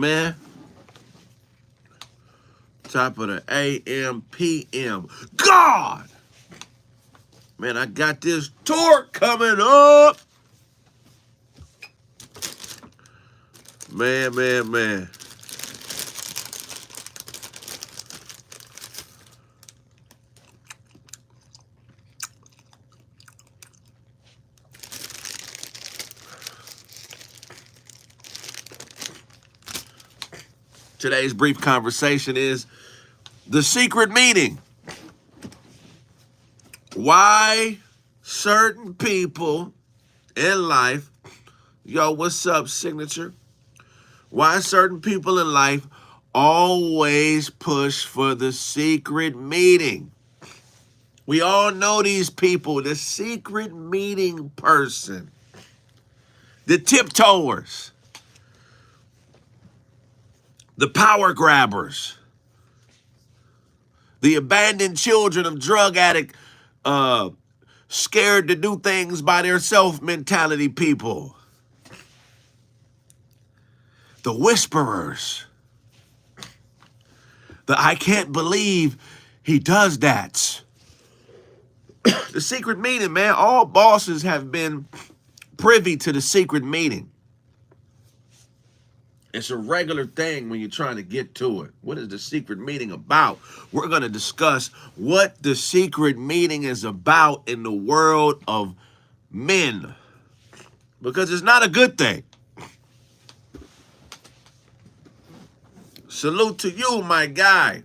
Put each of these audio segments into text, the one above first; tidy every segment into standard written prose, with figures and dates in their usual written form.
man. Top of the AM, PM. God! Man, I got this tour coming up. Man. Today's brief conversation is the secret meeting. Why certain people in life, yo, what's up, Signature? Why certain people in life always push for the secret meeting. We all know these people, the secret meeting person, the tiptoers, the power grabbers, the abandoned children of drug addict, scared to do things by themselves mentality people, the whisperers, the I can't believe he does that. The secret meeting, man. All bosses have been privy to the secret meeting. It's a regular thing when you're trying to get to it. What is the secret meeting about? We're going to discuss what the secret meeting is about in the world of men. Because it's not a good thing. Salute to you, my guy.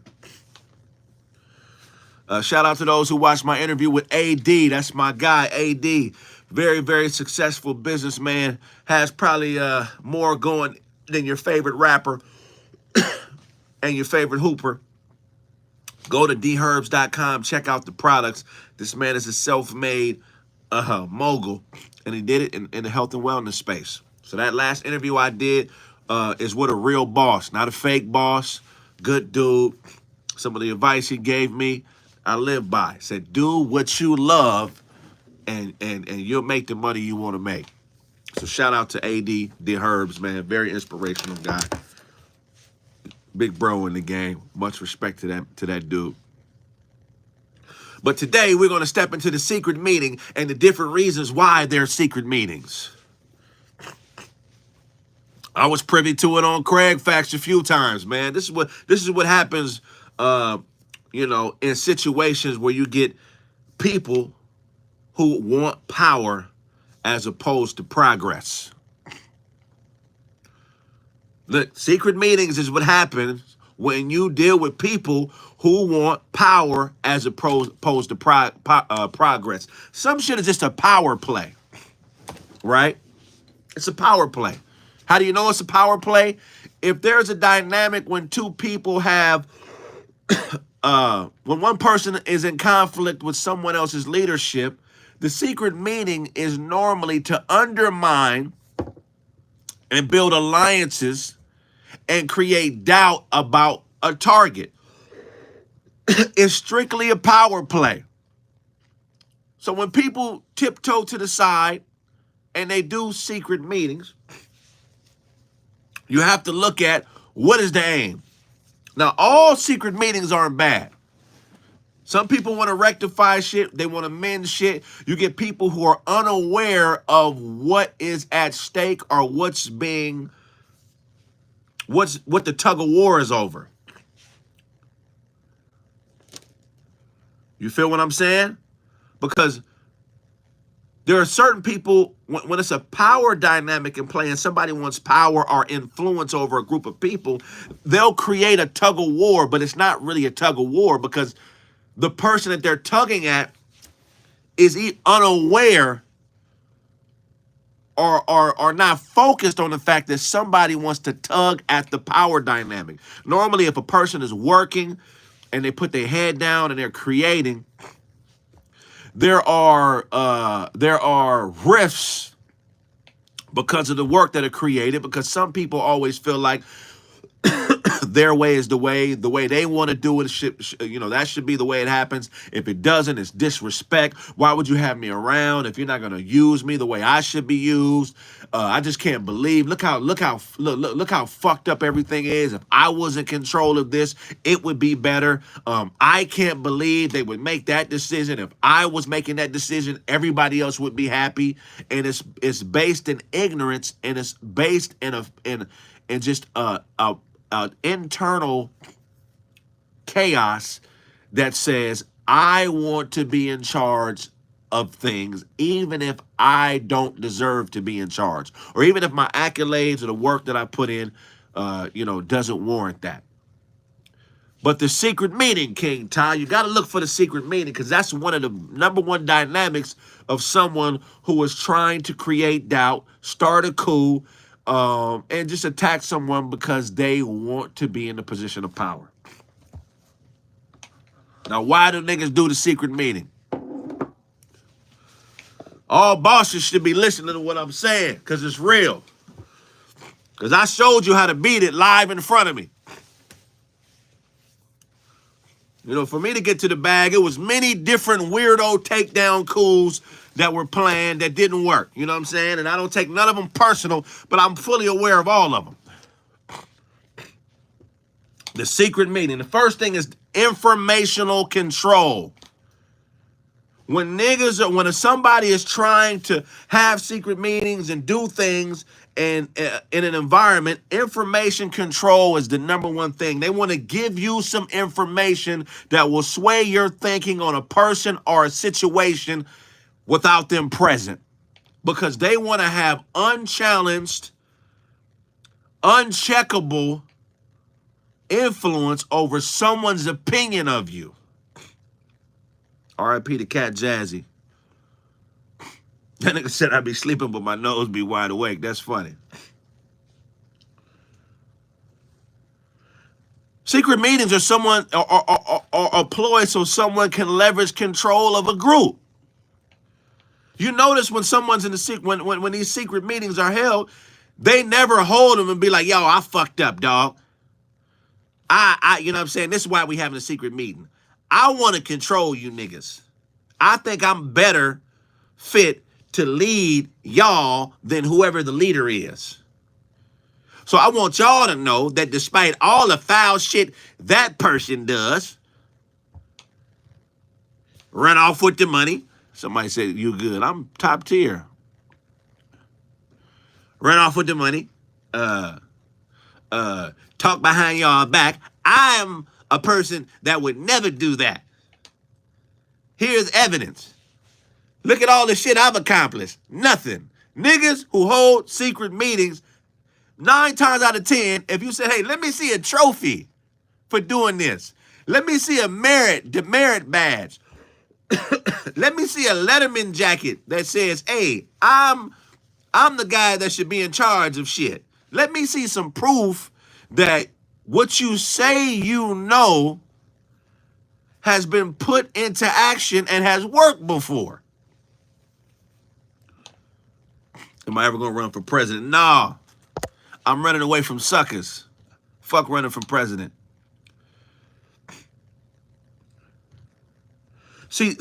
Shout out to those who watched my interview with AD. That's my guy, AD. Very, very successful businessman. Has probably more going than your favorite rapper and your favorite hooper. Go to dherbs.com. Check out the products. This man is a self-made mogul, and he did it in the health and wellness space. So that last interview I did is with a real boss, not a fake boss. Good dude. Some of the advice he gave me, I live by. Said, do what you love, and you'll make the money you want to make. So shout out to AD, the Herbs, man. Very inspirational guy. Big bro in the game. Much respect to that dude. But today we're going to step into the secret meeting and the different reasons why there are secret meetings. I was privy to it on Kraig Facts a few times, man. This is what happens, in situations where you get people who want power as opposed to progress. Look, secret meetings is what happens when you deal with people who want power as opposed to progress. Some shit is just a power play, right? It's a power play. How do you know it's a power play? If there's a dynamic when two people have, when one person is in conflict with someone else's leadership, the secret meeting is normally to undermine and build alliances and create doubt about a target. It's strictly a power play. So when people tiptoe to the side and they do secret meetings, you have to look at what is the aim. Now, all secret meetings aren't bad. Some people want to rectify shit. They want to mend shit. You get people who are unaware of what is at stake or what the tug of war is over. You feel what I'm saying? Because there are certain people, when it's a power dynamic in play and somebody wants power or influence over a group of people, they'll create a tug of war, but it's not really a tug of war because the person that they're tugging at is unaware or not focused on the fact that somebody wants to tug at the power dynamic. Normally, if a person is working and they put their head down and they're creating, there are rifts because of the work that are created, because some people always feel like Their way is the way they want to do it. That should be the way it happens. If it doesn't, it's disrespect. Why would you have me around if you're not going to use me the way I should be used? I just can't believe. Look how fucked up everything is. If I was in control of this, it would be better. I can't believe they would make that decision. If I was making that decision, everybody else would be happy. And it's based in ignorance, and it's based in just internal chaos that says, I want to be in charge of things, even if I don't deserve to be in charge, or even if my accolades or the work that I put in, doesn't warrant that. But the secret meeting, King Ty, you got to look for the secret meeting, because that's one of the number one dynamics of someone who is trying to create doubt, start a coup, and just attack someone because they want to be in a position of power. Now, why do niggas do the secret meeting? All bosses should be listening to what I'm saying, because it's real. Because I showed you how to beat it live in front of me. For me to get to the bag, it was many different weirdo takedown coups that were planned that didn't work. You know what I'm saying? And I don't take none of them personal, but I'm fully aware of all of them. The secret meeting. The first thing is informational control. When somebody is trying to have secret meetings and do things in an environment, information control is the number one thing. They want to give you some information that will sway your thinking on a person or a situation without them present, because they want to have unchallenged, uncheckable influence over someone's opinion of you. R.I.P. to Cat Jazzy. That nigga said I'd be sleeping, but my nose be wide awake. That's funny. Secret meetings are a ploy so someone can leverage control of a group. You notice when someone's in the when these secret meetings are held, they never hold them and be like, yo, I fucked up, dog. You know what I'm saying? This is why we having a secret meeting. I want to control you niggas. I think I'm better fit to lead y'all than whoever the leader is. So I want y'all to know that despite all the foul shit that person does, run off with the money. Somebody said, you good. I'm top tier. Run off with the money. Talk behind y'all back. I am a person that would never do that. Here's evidence. Look at all the shit I've accomplished. Nothing. Niggas who hold secret meetings, 9 times out of 10, if you say, hey, let me see a trophy for doing this. Let me see a demerit badge. Let me see a Letterman jacket that says, hey, I'm the guy that should be in charge of shit. Let me see some proof that what you say you know has been put into action and has worked before. Am I ever going to run for president? Nah. I'm running away from suckers. Fuck running for president. See,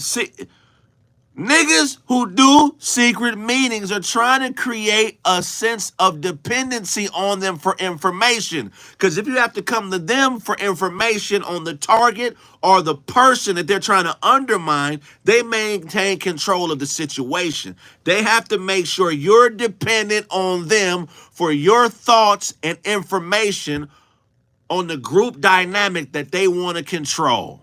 niggas who do secret meetings are trying to create a sense of dependency on them for information. Because if you have to come to them for information on the target or the person that they're trying to undermine, they maintain control of the situation. They have to make sure you're dependent on them for your thoughts and information on the group dynamic that they want to control.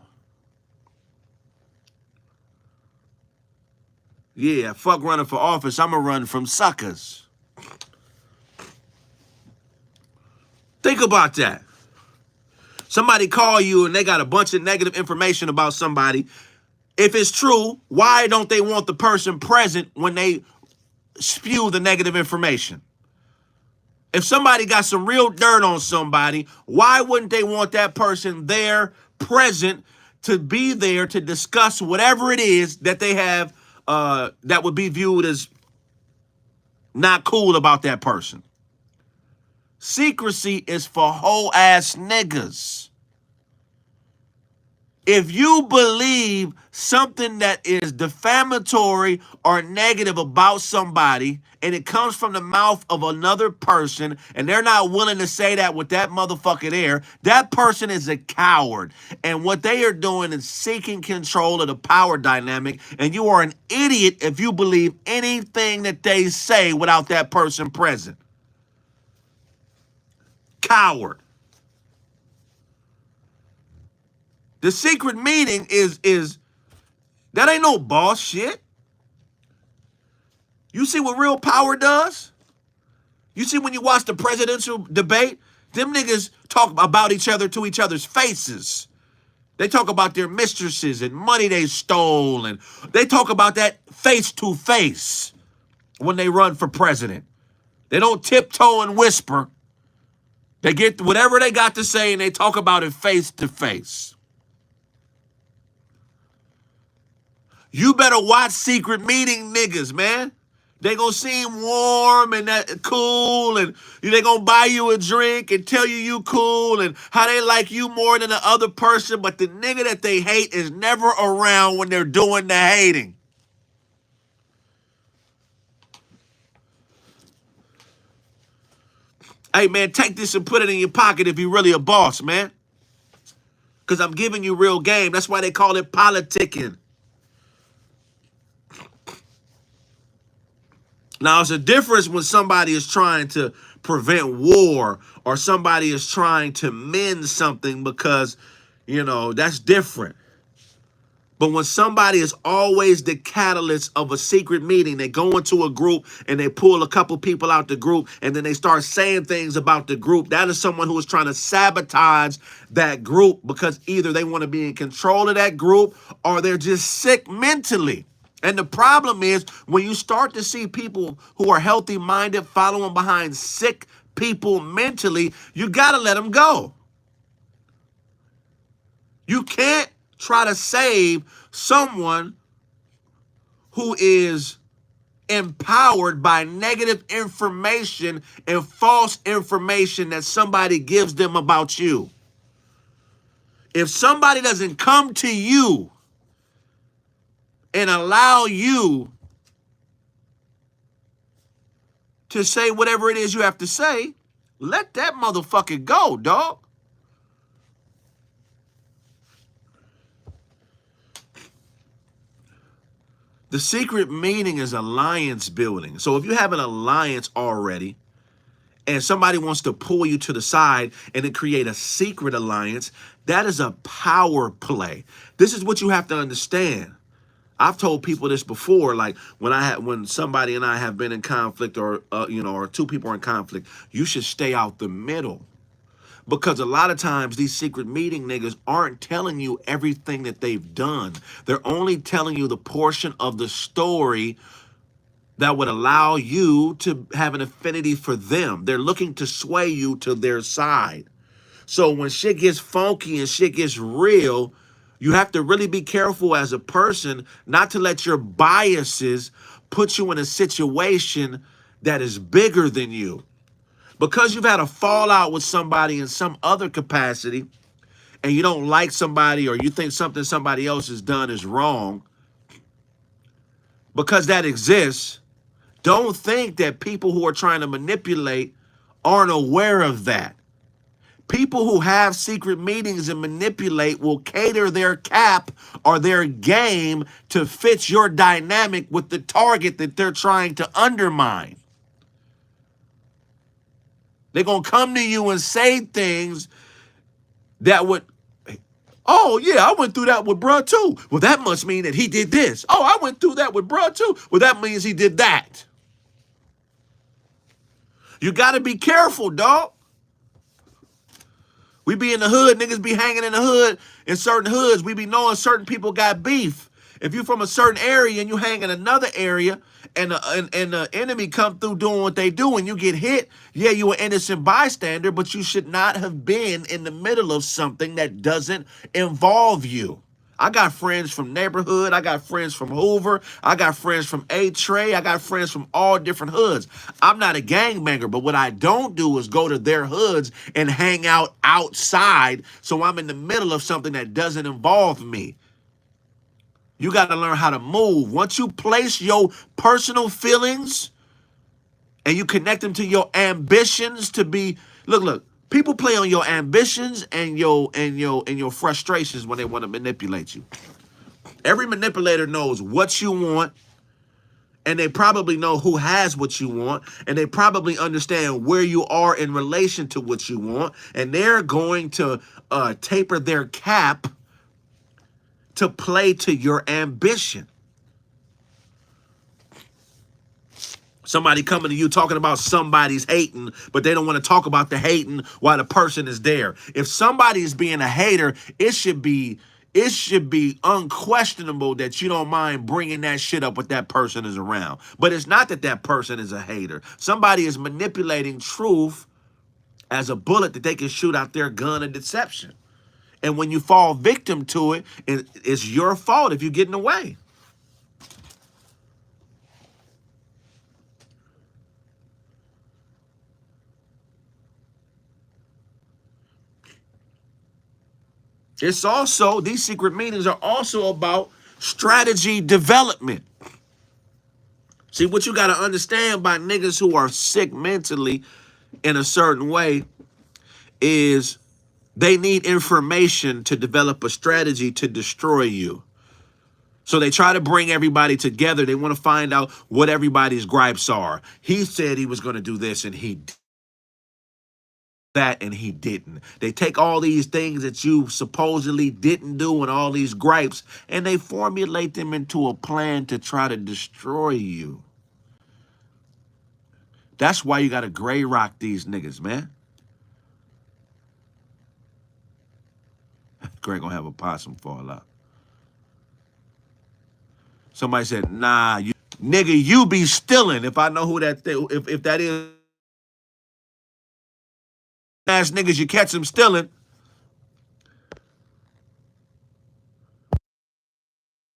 Yeah, fuck running for office. I'm going to run from suckers. Think about that. Somebody call you and they got a bunch of negative information about somebody. If it's true, why don't they want the person present when they spew the negative information? If somebody got some real dirt on somebody, why wouldn't they want that person there, present, to be there to discuss whatever it is that they have that would be viewed as not cool about that person? Secrecy is for whole ass niggas. If you believe something that is defamatory or negative about somebody and it comes from the mouth of another person and they're not willing to say that with that motherfucker there, that person is a coward. And what they are doing is seeking control of the power dynamic. And you are an idiot if you believe anything that they say without that person present. Coward. The secret meeting is that ain't no boss shit. You see what real power does? You see when you watch the presidential debate, them niggas talk about each other to each other's faces. They talk about their mistresses and money they stole, and they talk about that face to face when they run for president. They don't tiptoe and whisper. They get whatever they got to say and they talk about it face to face. You better watch secret meeting niggas, man. They gonna seem warm and that cool, and they gonna buy you a drink and tell you cool and how they like you more than the other person, but the nigga that they hate is never around when they're doing the hating. Hey, man, take this and put it in your pocket if you're really a boss, man. Because I'm giving you real game. That's why they call it politicking. Now, it's a difference when somebody is trying to prevent war or somebody is trying to mend something because, that's different. But when somebody is always the catalyst of a secret meeting, they go into a group and they pull a couple people out the group and then they start saying things about the group. That is someone who is trying to sabotage that group because either they want to be in control of that group or they're just sick mentally. And the problem is when you start to see people who are healthy-minded following behind sick people mentally, you got to let them go. You can't try to save someone who is empowered by negative information and false information that somebody gives them about you. If somebody doesn't come to you and allow you to say whatever it is you have to say, let that motherfucker go, dog. The secret meaning is alliance building. So if you have an alliance already and somebody wants to pull you to the side and then create a secret alliance, that is a power play. This is what you have to understand. I've told people this before, like when somebody and I have been in conflict or two people are in conflict, you should stay out the middle. Because a lot of times these secret meeting niggas aren't telling you everything that they've done. They're only telling you the portion of the story that would allow you to have an affinity for them. They're looking to sway you to their side. So when shit gets funky and shit gets real, you have to really be careful as a person not to let your biases put you in a situation that is bigger than you. Because you've had a fallout with somebody in some other capacity and you don't like somebody or you think something somebody else has done is wrong, because that exists, don't think that people who are trying to manipulate aren't aware of that. People who have secret meetings and manipulate will cater their cap or their game to fit your dynamic with the target that they're trying to undermine. They're going to come to you and say things that would, oh, yeah, I went through that with bruh too. Well, that must mean that he did this. Oh, I went through that with bruh too. Well, that means he did that. You got to be careful, dog. We be in the hood, niggas be hanging in the hood. In certain hoods, we be knowing certain people got beef. If you from a certain area and you hang in another area and the enemy come through doing what they do and you get hit, yeah, you an innocent bystander, but you should not have been in the middle of something that doesn't involve you. I got friends from neighborhood. I got friends from Hoover. I got friends from A-Tray. I got friends from all different hoods. I'm not a gangbanger, but what I don't do is go to their hoods and hang out outside so I'm in the middle of something that doesn't involve me. You got to learn how to move. Once you place your personal feelings and you connect them to your ambitions to be, look, people play on your ambitions and your frustrations when they want to manipulate you. Every manipulator knows what you want, and they probably know who has what you want, and they probably understand where you are in relation to what you want, and they're going to taper their cap to play to your ambition. Somebody coming to you talking about somebody's hating, but they don't want to talk about the hating while the person is there. If somebody is being a hater, it should be unquestionable that you don't mind bringing that shit up when that person is around. But it's not that that person is a hater. Somebody is manipulating truth as a bullet that they can shoot out their gun of deception. And when you fall victim to it, it's your fault if you get in the way. It's also, these secret meetings are also about strategy development. See, what you got to understand by niggas who are sick mentally in a certain way is they need information to develop a strategy to destroy you. So they try to bring everybody together. They want to find out what everybody's gripes are. He said he was going to do this and he did that and he didn't. They take all these things that you supposedly didn't do and all these gripes and they formulate them into a plan to try to destroy you. That's why you got to gray rock these niggas, man. Kraig gonna have a possum fall out. Somebody said, nah, nigga, you be stealing. If I know who that if that is ass niggas, you catch them stealing.